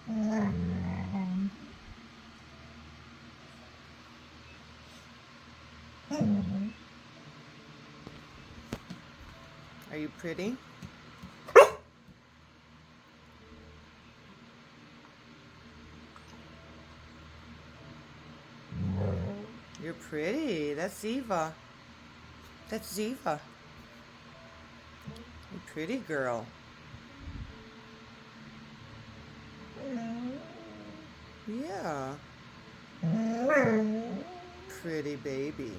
Are you pretty? You're pretty. That's Zeeva. That's Zeeva. You pretty girl. Yeah. Pretty baby.